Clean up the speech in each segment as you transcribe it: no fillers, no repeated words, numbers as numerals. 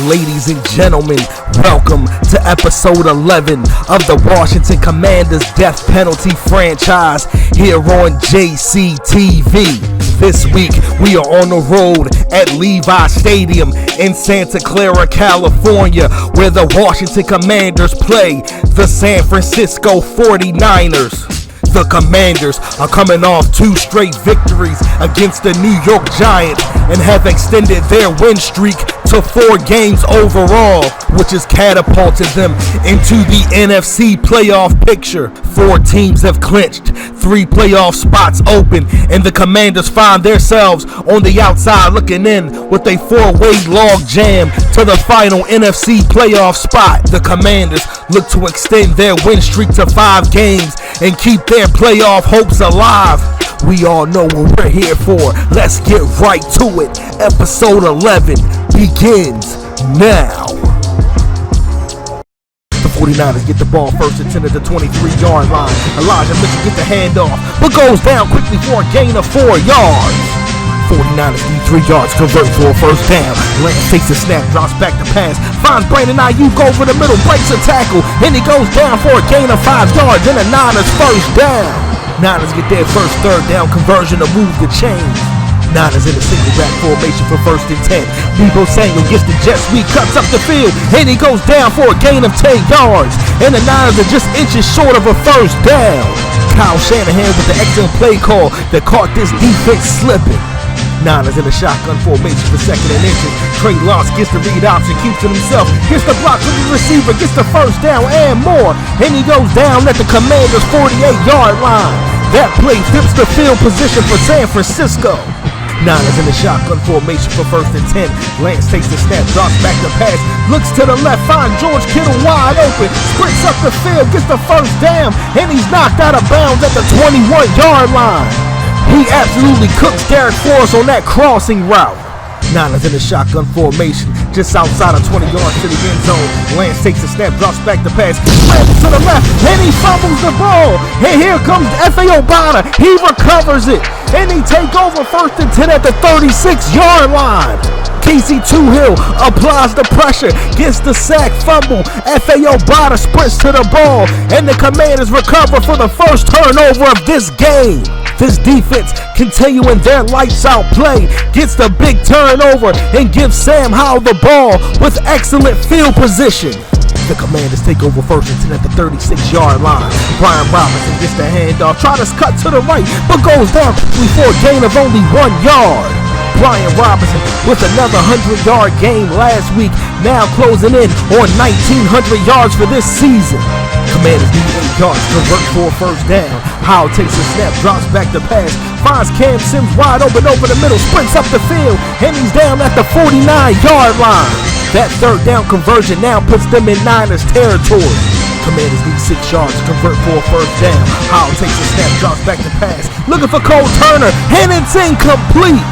Ladies and gentlemen, welcome to episode 11 of the Washington Commanders Death Penalty franchise here on JCTV. This week, we are on the road at Levi Stadium in Santa Clara, California, where the Washington Commanders play the San Francisco 49ers. The Commanders are coming off 2 straight victories against the New York Giants and have extended their win streak to 4 games overall, which has catapulted them into the NFC playoff picture. 4 teams have clinched, 3 playoff spots open, and the Commanders find themselves on the outside looking in with a 4-way log jam to the final NFC playoff spot. The Commanders look to extend their win streak to 5 games and keep their playoff hopes alive. We all know what we're here for. Let's get right to it. Episode 11 begins now. The 49ers get the ball first and 10 at the 23-yard line. Elijah Mitchell gets the handoff, but goes down quickly for a gain of 4 yards. 49ers need 3 yards, convert for a first down. Lance takes the snap, drops back to pass, finds Brandon Ayuk over the middle, breaks a tackle, and he goes down for a gain of 5 yards and a Niners first down. Niners get their first third down conversion to move the chains. Niners in a single back formation for first and 10. Debo Samuel gets the jet sweep, cuts up the field, and he goes down for a gain of 10 yards. And the Niners are just inches short of a first down. Kyle Shanahan with the excellent play call that caught this defense slipping. Niners in a shotgun formation for second and inches. Trey Lance gets the read option, keeps it himself, gets the block with the receiver, gets the first down and more. And he goes down at the Commanders' 48-yard line. That play flips the field position for San Francisco. Niners in the shotgun formation for first and 10. Lance takes the snap, drops back the pass, looks to the left, finds George Kittle wide open, sprints up the field, gets the first down, and he's knocked out of bounds at the 21-yard line. He absolutely cooks Derek Forrest on that crossing route. Niners in the shotgun formation, just outside of 20 yards to the end zone. Lance takes the snap, drops back the pass, slams to the left, and he fumbles the ball. And here comes F.A. Obata. He recovers it, and he takes over first and 10 at the 36-yard line. Casey Toohill applies the pressure, gets the sack, fumble. F.A. Obata sprints to the ball, and the Commanders recover for the first turnover of this game. This defense continuing their lights-out play, gets the big turnover and gives Sam Howell the ball with excellent field position. The Commanders take over first and 10 at the 36-yard line. Brian Robinson gets the handoff, tries to cut to the right, but goes down quickly for a gain of only 1 yard. Brian Robinson with another 100-yard game last week, now closing in on 1,900 yards for this season. Commanders need 8 yards to convert for a first down. Howell takes a snap, drops back the pass, finds Cam Sims wide open over the middle, sprints up the field, and he's down at the 49-yard line. That third down conversion now puts them in Niners territory. Commanders need 6 yards to convert for a first down. Howell takes a snap, drops back the pass, looking for Cole Turner, and it's incomplete.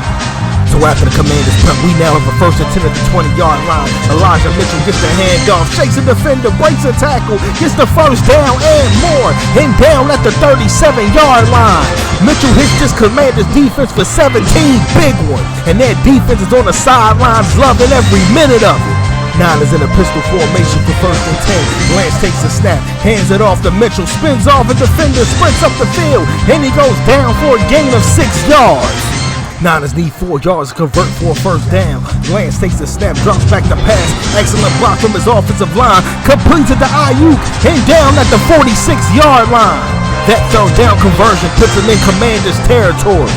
So after the Commanders punt, we now have a first and 10 at the 20-yard line. Elijah Mitchell gets the handoff, shakes a defender, breaks a tackle, gets the first down and more, and down at the 37-yard line. Mitchell hits this Commanders defense for 17 big ones, and that defense is on the sidelines loving every minute of it. Niners in a pistol formation for first and 10. Lance takes the snap, hands it off to Mitchell, spins off a defender, sprints up the field, and he goes down for a gain of 6 yards. Niners need 4 yards to convert for a first down. Lance takes the snap, drops back the pass. Excellent block from his offensive line. Completes it to Ayuk and down at the 46-yard line. That third down conversion puts him in Commanders territory.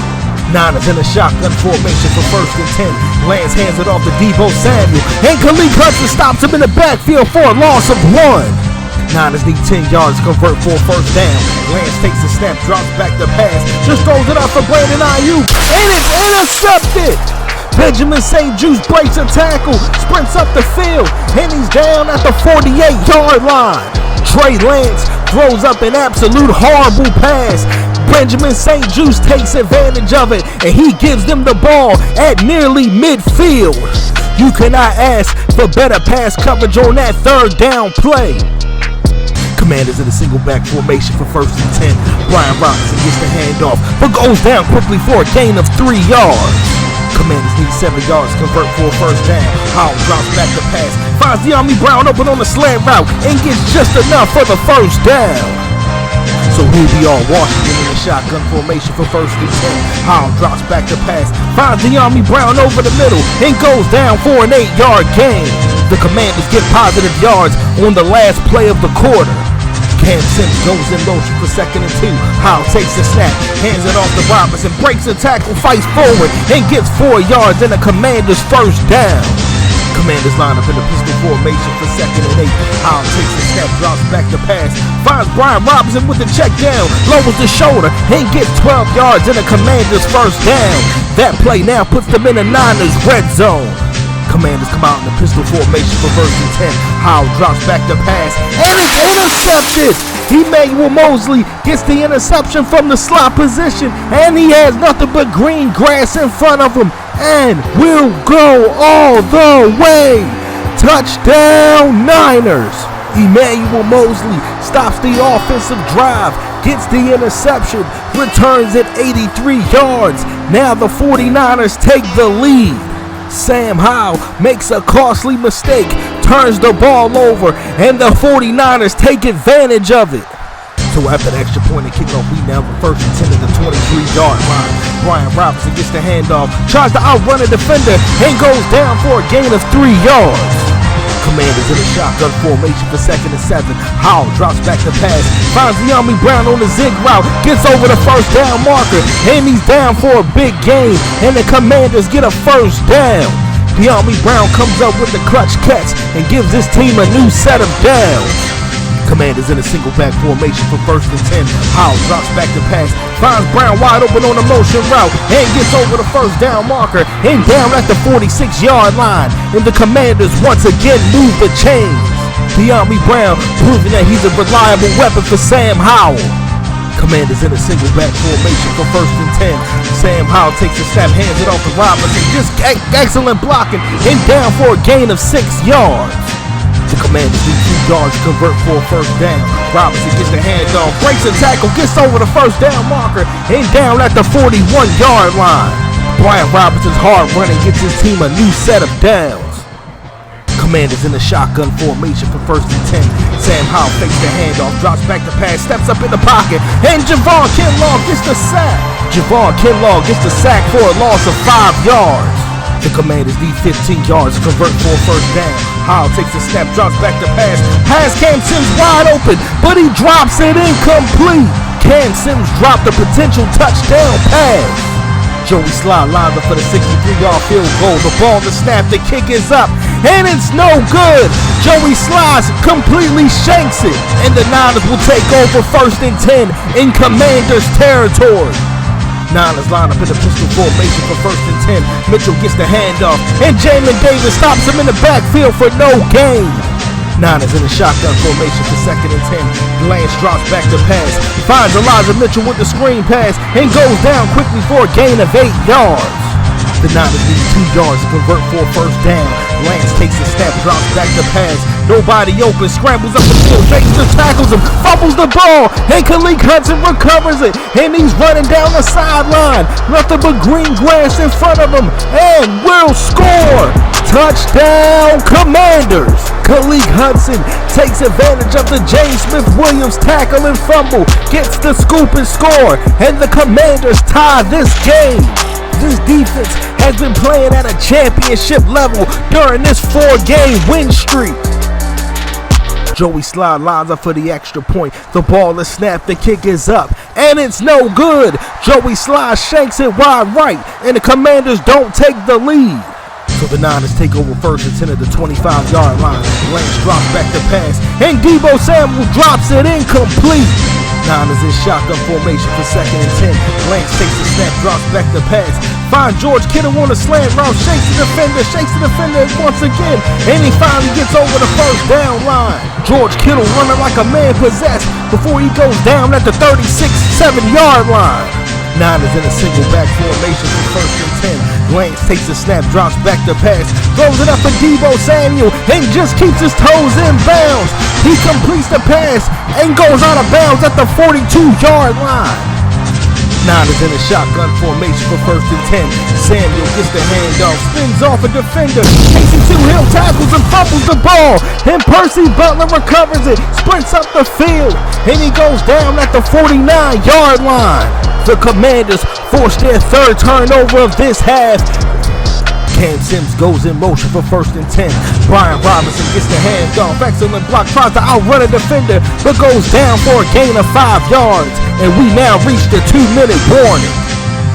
Niners in a shotgun formation for first and 10. Lance hands it off to Debo Samuel, and Khalil Hudson stops him in the backfield for a loss of 1. Niners need 10 yards to convert for a first down. Lance takes the snap, drops back the pass, just throws it out for Brandon Ayuk, and it's intercepted. Benjamin St-Juste breaks a tackle, sprints up the field, and he's down at the 48-yard line. Trey Lance throws up an absolute horrible pass. Benjamin St-Juste takes advantage of it, and he gives them the ball at nearly midfield. You cannot ask for better pass coverage on that third down play. Commanders in a single back formation for first and 10. Brian Robinson gets the handoff, but goes down quickly for a gain of 3 yards. Commanders need needs 7 yards, convert for a first down. Howell drops back the pass, finds De'Ami Brown open on the slant route, and gets just enough for the first down. So here we are, Washington in the shotgun formation for 1st and 10. Howell drops back the pass, finds De'Ami Brown over the middle, and goes down for an 8-yard gain. The Commanders get positive yards on the last play of the quarter. Cam Sims goes in motion for 2nd and 2. Howell takes the snap, hands it off to Robinson, breaks the tackle, fights forward, and gets 4 yards in the Commanders' first down. Commanders line up in the pistol formation for 2nd and 8. Howell takes the snap, drops back the pass, finds Brian Robinson with the check down, lowers the shoulder, and gets 12 yards in the Commanders' first down. That play now puts them in the Niners' red zone. Commanders come out in the pistol formation for 1st and 10. Howell drops back the pass, and it's intercepted. Emmanuel Mosley gets the interception from the slot position, and he has nothing but green grass in front of him, and will go all the way. Touchdown Niners. Emmanuel Mosley stops the offensive drive, gets the interception, returns at 83 yards. Now the 49ers take the lead. Sam Howell makes a costly mistake, turns the ball over, and the 49ers take advantage of it. So after the extra point and kickoff, we now have 1st and 10 at the 23-yard line. Brian Robinson gets the handoff, tries to outrun a defender, and goes down for a gain of 3 yards. Commanders in a shotgun formation for 2nd and 7. Howell drops back the pass, finds De'Ami Brown on the zig route, gets over the first down marker, and he's down for a big gain, and the Commanders get a first down. De'Ami Brown comes up with the clutch catch and gives his team a new set of downs. Commanders in a single back formation for 1st and 10. Howell drops back the pass, finds Brown wide open on a motion route, and gets over the first down marker and down at the 46-yard line. And the Commanders once again move the chains. De'Ami Brown proving that he's a reliable weapon for Sam Howell. Commanders in a single back formation for 1st and 10. Sam Howell takes a snap, hands it off to Robinson, just excellent blocking, and down for a gain of 6 yards. The Commanders need 2 yards to convert for a first down. Robinson gets the handoff, breaks the tackle, gets over the first down marker, and down at the 41-yard line. Brian Robinson's hard running gets his team a new set of downs. Commanders in the shotgun formation for 1st and 10. Sam Howell fakes the handoff, drops back the pass, steps up in the pocket, and Javon Kinlaw gets the sack. Javon Kinlaw gets the sack for a loss of 5 yards. The Commanders need 15 yards to convert for a first down. Howell takes a snap, drops back the pass, has Cam Sims wide open, but he drops it incomplete. Cam Sims dropped a potential touchdown pass. Joey Sly lines up for the 63-yard field goal. The ball, the snap, the kick is up, and it's no good. Joey Sly completely shanks it, and the Niners will take over 1st and 10 in Commanders territory. Niners line up in the pistol formation for 1st and 10. Mitchell gets the handoff, and Jamin Davis stops him in the backfield for no gain. Niners in the shotgun formation for 2nd and 10. Lance drops back the pass, finds Elijah Mitchell with the screen pass, and goes down quickly for a gain of 8 yards. The Niners need 2 yards to convert for a first down. Lance takes the snap, drops back the pass. Nobody open, scrambles up the field, Jason tackles him, fumbles the ball, and Khalil Hudson recovers it, and he's running down the sideline. Nothing but green grass in front of him, and will score. Touchdown Commanders. Khalil Hudson takes advantage of the James Smith-Williams tackle and fumble, gets the scoop and score, and the Commanders tie this game. This defense has been playing at a championship level during this 4-game win streak. Joey Sly lines up for the extra point. The ball is snapped, the kick is up, and it's no good. Joey Sly shanks it wide right, and the Commanders don't take the lead. So the Niners take over 1st and 10 at the 25-yard line. Lance drops back the pass, and Deebo Samuel drops it incomplete. Niners in shotgun formation for 2nd and 10. Lance takes the snap, drops back the pass, finds George Kittle on the slant route, shakes the defender once again, and he finally gets over the first down line. George Kittle running like a man possessed before he goes down at the 36-7-yard line. Niners in a single back formation for 1st and 10. Lance takes the snap, drops back the pass, throws it up for Deebo Samuel, and just keeps his toes in bounds. He completes the pass and goes out of bounds at the 42-yard line. Niners in a shotgun formation for 1st and 10. Samuel gets the handoff, spins off a defender, chasing 2 Hill tackles and fumbles the ball. And Percy Butler recovers it, sprints up the field, and he goes down at the 49-yard line. The Commanders force their 3rd turnover of this half. Cam Sims goes in motion for 1st and 10. Brian Robinson gets the handoff. Excellent block. Tries to outrun a defender, but goes down for a gain of 5 yards. And we now reach the 2-minute warning.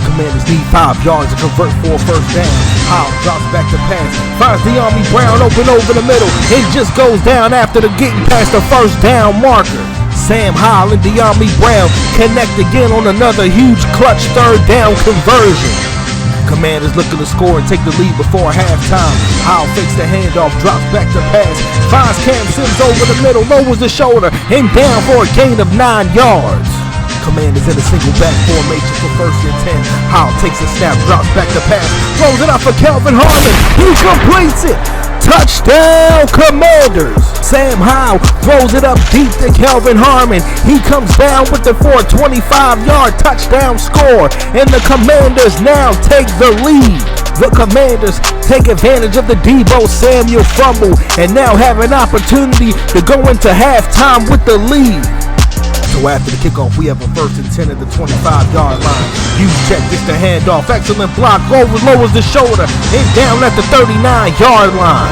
Commanders need 5 yards to convert for a 1st down. Howell drops back to pass. Finds De'Ami Brown open over the middle. And just goes down after getting past the 1st down marker. Sam Howell and De'Ami Brown connect again on another huge clutch 3rd down conversion. Commanders looking to score and take the lead before halftime. Howell fakes the handoff, drops back to pass, finds Cam Sims over the middle, lowers the shoulder, and down for a gain of 9 yards. Commanders in a single back formation for 1st and 10. Howell takes a snap, drops back to pass, throws it up for Kelvin Harmon. He completes it. Touchdown Commanders! Sam Howell throws it up deep to Kelvin Harmon. He comes down with it for a 25-yard touchdown score, and the Commanders now take the lead. The Commanders take advantage of the Deebo Samuel fumble and now have an opportunity to go into halftime with the lead. So after the kickoff, we have a 1st and 10 at the 25-yard line. Juszczyk gets the handoff. Excellent block. Lowers the shoulder. And down at the 39-yard line.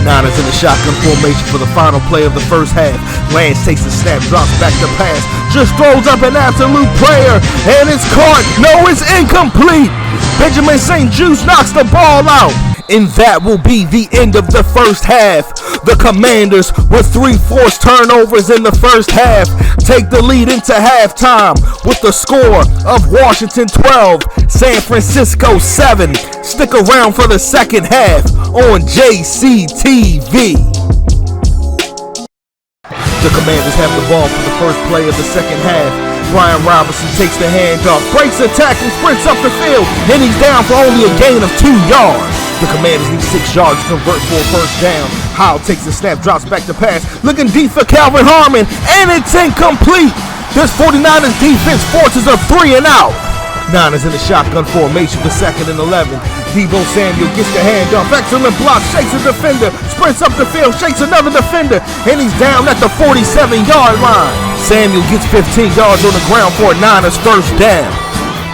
Niners in the shotgun formation for the final play of the 1st half. Lance takes the snap, drops back to pass. Just throws up an absolute prayer. And it's caught. No, it's incomplete. Benjamin St-Juste knocks the ball out. And that will be the end of the 1st half. The Commanders, with 3 forced turnovers in the 1st half, take the lead into halftime with the score of Washington 12, San Francisco 7. Stick around for the 2nd half on JCTV. The Commanders have the ball for the 1st play of the 2nd half. Brian Robinson takes the handoff, breaks the tackle, sprints up the field, and he's down for only a gain of 2 yards. The Commanders need 6 yards to convert for a 1st down. Howell takes the snap, drops back to pass, looking deep for Calvin Harmon, and it's incomplete. This 49ers defense forces a 3 and out. Niners in the shotgun formation for 2nd and 11. Deebo Samuel gets the handoff, excellent block, shakes a defender, sprints up the field, shakes another defender, and he's down at the 47-yard line. Samuel gets 15 yards on the ground for a Niners 1st down.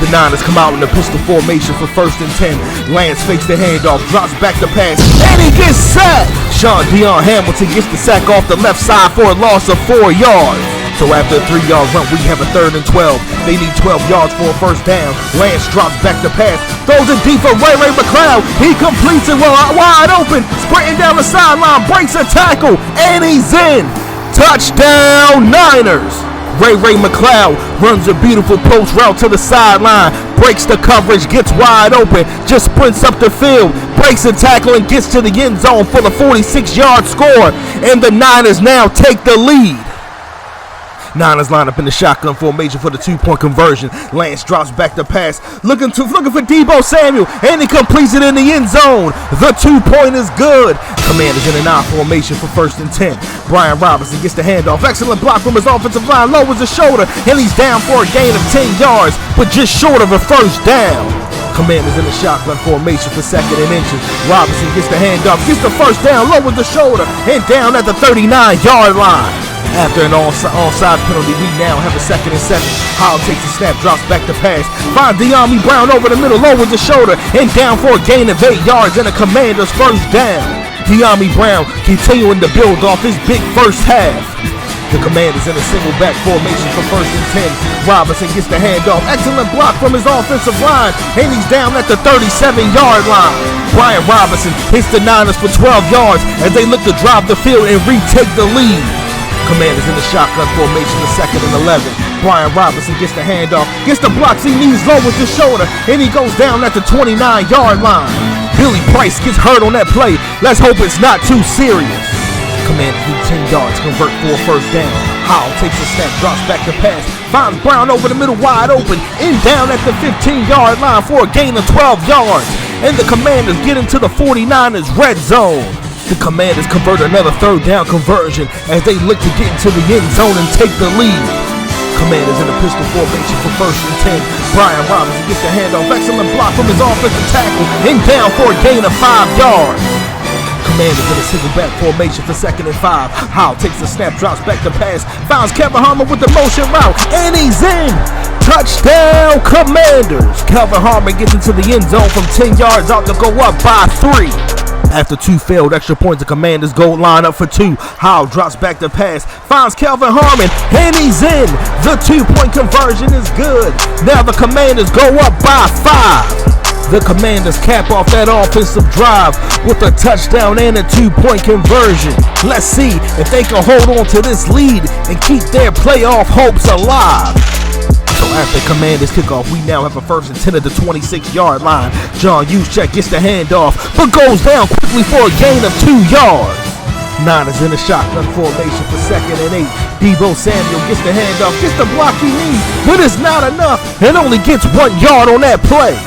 The Niners come out in the pistol formation for 1st and 10. Lance fakes the handoff, drops back to pass, and he gets sacked. Sean Dion Hamilton gets the sack off the left side for a loss of 4 yards. So after a 3-yard run, we have a 3rd and 12. They need 12 yards for a 1st down. Lance drops back to pass, throws it deep for Ray McLeod. He completes it wide open, sprinting down the sideline, breaks a tackle, and he's in. Touchdown Niners! Ray McLeod runs a beautiful post route to the sideline, breaks the coverage, gets wide open, just sprints up the field, breaks a tackle, and gets to the end zone for the 46-yard score, and the Niners now take the lead. Niners line up in the shotgun formation for the 2-point conversion. Lance drops back to pass, looking for Deebo Samuel, and he completes it in the end zone. The 2-point is good. Commanders in an I formation for 1st and 10. Brian Robinson gets the handoff. Excellent block from his offensive line, lowers the shoulder, and he's down for a gain of 10 yards, but just short of a 1st down. Commanders in the shotgun formation for 2nd and inches. Robinson gets the handoff, gets the 1st down, lowers the shoulder, and down at the 39-yard line. After an onside penalty, we now have a 2nd and 7. Howell takes the snap, drops back to pass. Finds De'Ami Brown over the middle, lowers the shoulder, and down for a gain of 8 yards and a Commanders 1st down. De'Ami Brown continuing to build off his big 1st half. The Commanders in a single back formation for 1st and 10. Robinson gets the handoff. Excellent block from his offensive line, and he's down at the 37-yard line. Brian Robinson hits the Niners for 12 yards as they look to drive the field and retake the lead. Commanders in the shotgun formation for 2nd and 11. Brian Robinson gets the handoff, gets the blocks he needs, lowers the shoulder, and he goes down at the 29-yard line. Billy Price gets hurt on that play. Let's hope it's not too serious. Commanders need 10 yards to convert for a 1st down. Howell takes a snap, drops back to pass, finds Brown over the middle wide open, and down at the 15-yard line for a gain of 12 yards. And the Commanders get into the 49ers red zone. The Commanders convert another 3rd down conversion as they look to get into the end zone and take the lead. Commanders in a pistol formation for 1st and 10. Brian Robinson gets the handoff. Excellent block from his offensive tackle. And down for a gain of 5 yards. Commanders in a single back formation for 2nd and 5. Howell takes the snap, drops back to pass. Finds Kevin Harmon with the motion route. And he's in. Touchdown, Commanders. Calvin Harmon gets into the end zone from 10 yards out to go up by 3. After 2 failed extra points, the Commanders goal line up for 2. Howell drops back to pass, finds Calvin Harmon, and he's in. The 2-point conversion is good. Now the Commanders go up by 5. The Commanders cap off that offensive drive with a touchdown and a 2-point conversion. Let's see if they can hold on to this lead and keep their playoff hopes alive. So after Commanders kickoff, we now have a 1st and 10 at the 26-yard line. John Juszczyk gets the handoff, but goes down quickly for a gain of 2 yards. Niners in a shotgun formation for 2nd and 8. Deebo Samuel gets the handoff, gets the block he needs, but it's not enough, and only gets 1 yard on that play.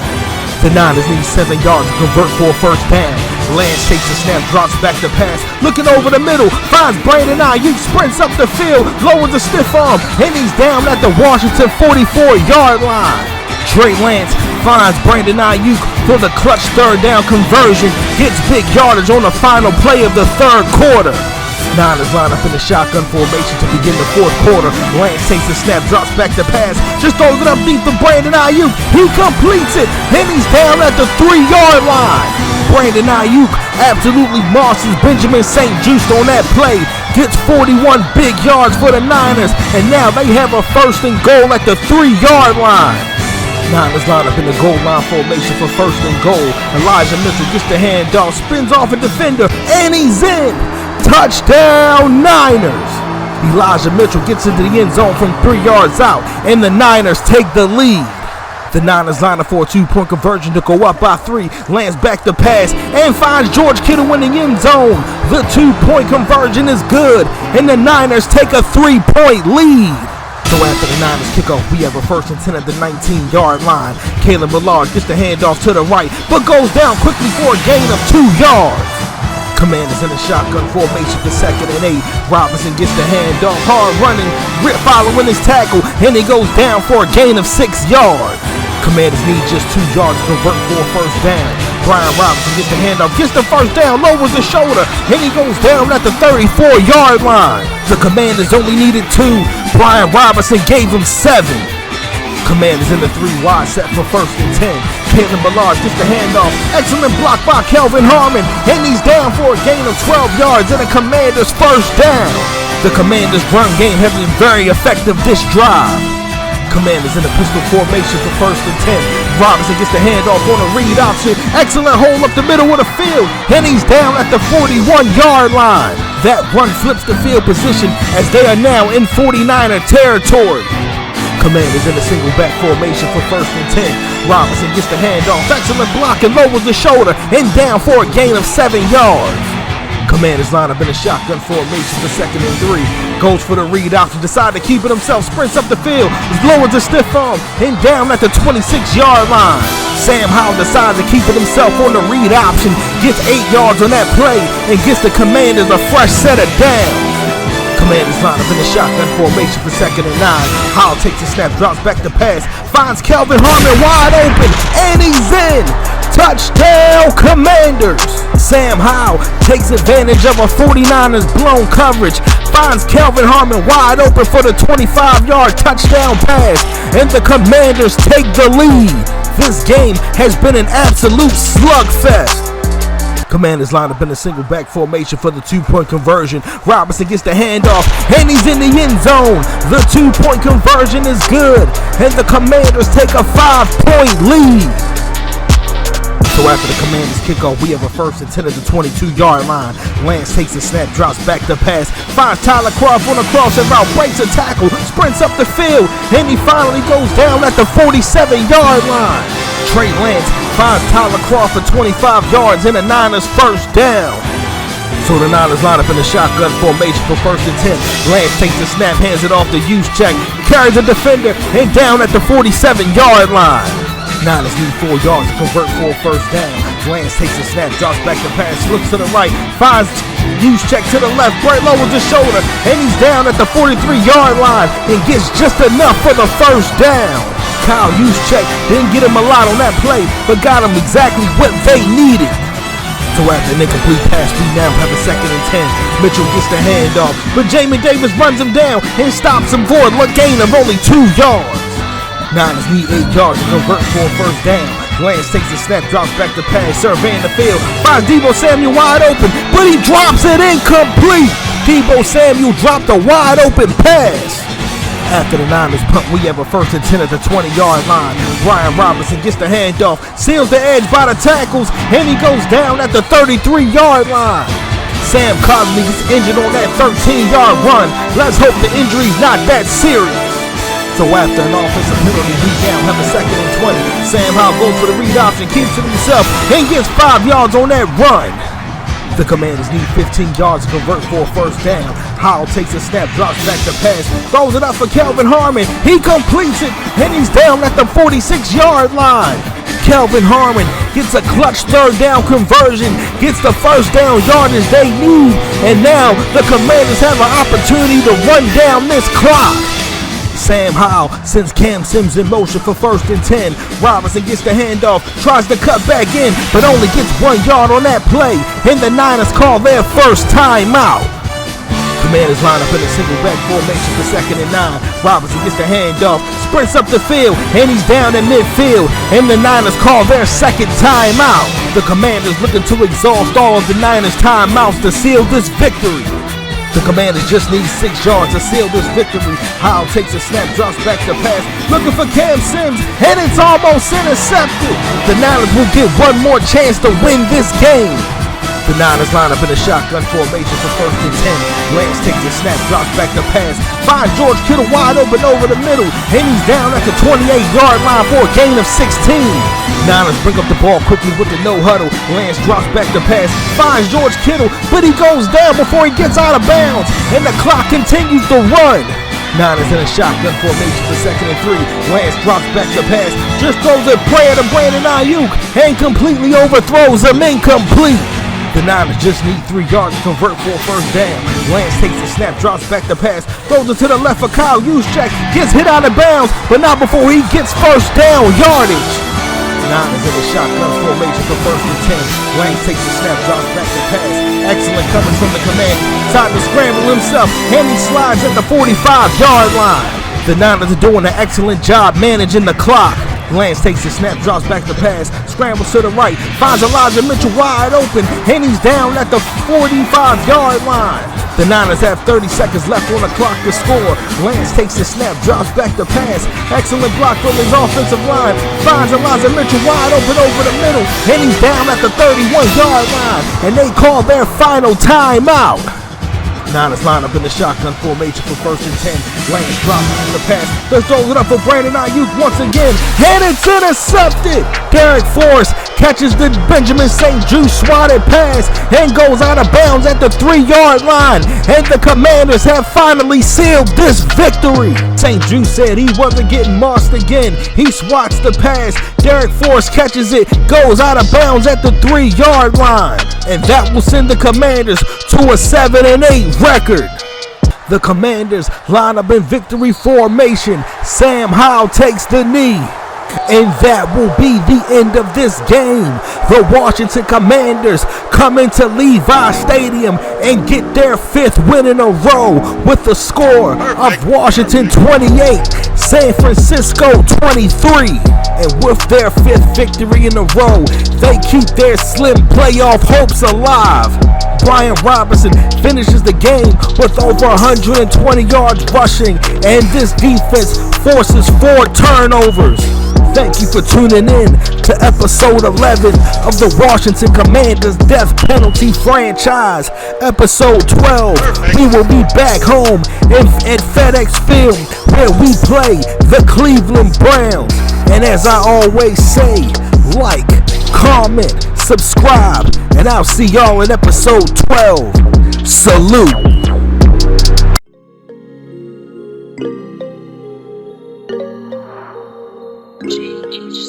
The Niners need 7 yards to convert for a 1st down. Lance takes the snap, drops back to pass, looking over the middle, finds Brandon Ayuk, sprints up the field, lowers the stiff arm, and he's down at the Washington 44-yard line. Trey Lance finds Brandon Ayuk for the clutch 3rd down conversion, gets big yardage on the final play of the 3rd quarter. Niners line up in the shotgun formation to begin the 4th quarter. Lance takes the snap, drops back to pass, just throws it up deep to Brandon Ayuk. He completes it, and he's down at the 3-yard line. Brandon Ayuk absolutely mosses Benjamin St. Juste on that play. Gets 41 big yards for the Niners, and now they have a 1st and goal at the 3-yard line. Niners line up in the goal line formation for 1st and goal. Elijah Mitchell gets the handoff, spins off a defender, and he's in. Touchdown, Niners. Elijah Mitchell gets into the end zone from 3 yards out, and the Niners take the lead. The Niners line up for a 2-point conversion to go up by 3. Lance back to pass and finds George Kittle in the end zone. The 2-point conversion is good, and the Niners take a 3-point lead. So after the Niners kickoff, we have a 1st and 10 at the 19-yard line. Kalen Ballard gets the handoff to the right, but goes down quickly for a gain of 2 yards. Commanders in a shotgun formation for 2nd and 8. Robinson gets the handoff, hard running, Rip following his tackle, and he goes down for a gain of 6 yards. Commanders need just 2 yards to convert for a 1st down. Brian Robinson gets the handoff, gets the 1st down, lowers the shoulder, and he goes down at the 34-yard line. The Commanders only needed 2. Brian Robinson gave them 7. Commanders in the 3 wide set for 1st and 10. Kalen Ballard gets the handoff. Excellent block by Kelvin Harmon, and he's down for a gain of 12 yards and a Commanders 1st down. The Commanders' run game has been very effective this drive. Commanders in the pistol formation for 1st and 10. Robinson gets the handoff on a read option. Excellent hole up the middle of the field, and he's down at the 41-yard line. That run flips the field position as they are now in 49er territory. Commanders in a single back formation for 1st and 10. Robinson gets the handoff, excellent block, and lowers the shoulder, and down for a gain of 7 yards. Commanders line up in a shotgun formation for 2nd and 3. Goes for the read option, decides to keep it himself, sprints up the field, lowers the stiff arm, and down at the 26-yard line. Sam Howell decides to keep it himself on the read option, gets 8 yards on that play, and gets the Commanders a fresh set of downs. Commanders line up in the shotgun formation for 2nd and 9. Howell takes the snap, drops back to pass, finds Kelvin Harmon wide open, and he's in. Touchdown, Commanders. Sam Howell takes advantage of a 49ers blown coverage, finds Kelvin Harmon wide open for the 25-yard touchdown pass, and the Commanders take the lead. This game has been an absolute slugfest. Commanders line up in a single back formation for the 2-point conversion. Robinson gets the handoff, and he's in the end zone. The 2-point conversion is good, and the Commanders take a 5-point lead. So after the Commanders kickoff, we have a 1st and 10 at the 22-yard line. Lance takes the snap, drops back to pass, finds Tyler Croft on a crossing route, breaks a tackle, sprints up the field, and he finally goes down at the 47-yard line. Trey Lance finds Tyler Croft for 25 yards and the Niners 1st down. So the Niners line up in a shotgun formation for 1st and 10. Lance takes the snap, hands it off to Juszczyk, carries a defender, and down at the 47-yard line. Niners need 4 yards to convert for a 1st down. Lance takes a snap, drops back the pass, looks to the right, finds use check to the left, right lowers his shoulder, and he's down at the 43-yard line and gets just enough for the first down. Kyle Juszczyk didn't get him a lot on that play, but got him exactly what they needed. So after an incomplete pass, we now have a 2nd and 10. Mitchell gets the handoff, but Jamie Davis runs him down and stops him for a gain of only 2 yards. Niners need 8 yards to convert for a first down. Lance takes a snap, drops back the pass, surveying the field, finds Deebo Samuel wide open, but he drops it incomplete. Deebo Samuel dropped a wide open pass. After the Niners punt, we have a 1st and 10 at the 20-yard line. Brian Robinson gets the handoff, seals the edge by the tackles, and he goes down at the 33-yard line. Sam Cosmi gets injured on that 13-yard run. Let's hope the injury's not that serious. So after an offensive penalty, we now have a 2nd and 20. Sam Howell goes for the read option, keeps it himself, and gets 5 yards on that run. The Commanders need 15 yards to convert for a first down. Howell takes a snap, drops back the pass, throws it out for Kelvin Harmon. He completes it, and he's down at the 46-yard line. Kelvin Harmon gets a clutch 3rd down conversion, gets the first down yardage they need, and now the Commanders have an opportunity to run down this clock. Sam Howell sends Cam Sims in motion for 1st and 10. Robinson gets the handoff, tries to cut back in, but only gets 1 yard on that play, and the Niners call their first timeout. Commanders line up in a single back formation for 2nd and 9. Robinson gets the handoff, sprints up the field, and he's down in midfield, and the Niners call their 2nd timeout. The Commanders looking to exhaust all of the Niners timeouts to seal this victory. The Commanders just need 6 yards to seal this victory. Howell takes a snap, drops back the pass, looking for Cam Sims, and it's almost intercepted. The Niners will get one more chance to win this game. The Niners line up in a shotgun formation for 1st and 10. Lance takes a snap, drops back the pass, finds George Kittle wide open over the middle, and he's down at the 28-yard line for a gain of 16. Niners bring up the ball quickly with the no huddle. Lance drops back the pass, finds George Kittle, but he goes down before he gets out of bounds, and the clock continues to run. Niners in a shotgun formation for 2nd and 3. Lance drops back the pass, just throws a prayer to Brandon Ayuk, and completely overthrows him incomplete. The Niners just need 3 yards to convert for a first down. Lance takes the snap, drops back the pass, throws it to the left for Kyle Juszczyk, gets hit out of bounds, but not before he gets first down yardage. Niners in the shotgun formation for 1st and 10. Lance takes the snap, drops back the pass. Excellent coverage from the Commanders. Time to scramble himself, and he slides at the 45-yard line. The Niners are doing an excellent job managing the clock. Lance takes the snap, drops back the pass, scrambles to the right, finds Elijah Mitchell wide open, and he's down at the 45-yard line. The Niners have 30 seconds left on the clock to score. Lance takes the snap, drops back the pass. Excellent block from his offensive line. Finds Elijah Mitchell wide open over the middle, and he's down at the 31-yard line. And they call their final timeout. Niners line up in the shotgun formation for 1st and 10. Lance drops the pass. Let's throw it up for Brandon Ayuk once again. And it's intercepted. Derek Forrest catches the Benjamin St. Juste swatted pass and goes out of bounds at the 3-yard line. And the Commanders have finally sealed this victory. St. Juste said he wasn't getting mossed again. He swats the pass. Derek Forrest catches it, goes out of bounds at the 3-yard line. And that will send the Commanders to a 7-8 record. The Commanders line up in victory formation. Sam Howell takes the knee. And that will be the end of this game. The Washington Commanders come into Levi Stadium and get their 5th win in a row with the score of Washington 28, San Francisco 23. And with their 5th victory in a row, they keep their slim playoff hopes alive. Brian Robinson finishes the game with over 120 yards rushing, and this defense forces 4 turnovers. Thank you for tuning in to episode 11 of the Washington Commanders Death Penalty Franchise. Episode 12, we will be back home at FedEx Field where we play the Cleveland Browns. And as I always say, like, comment, subscribe, and I'll see y'all in episode 12. Salute. Change.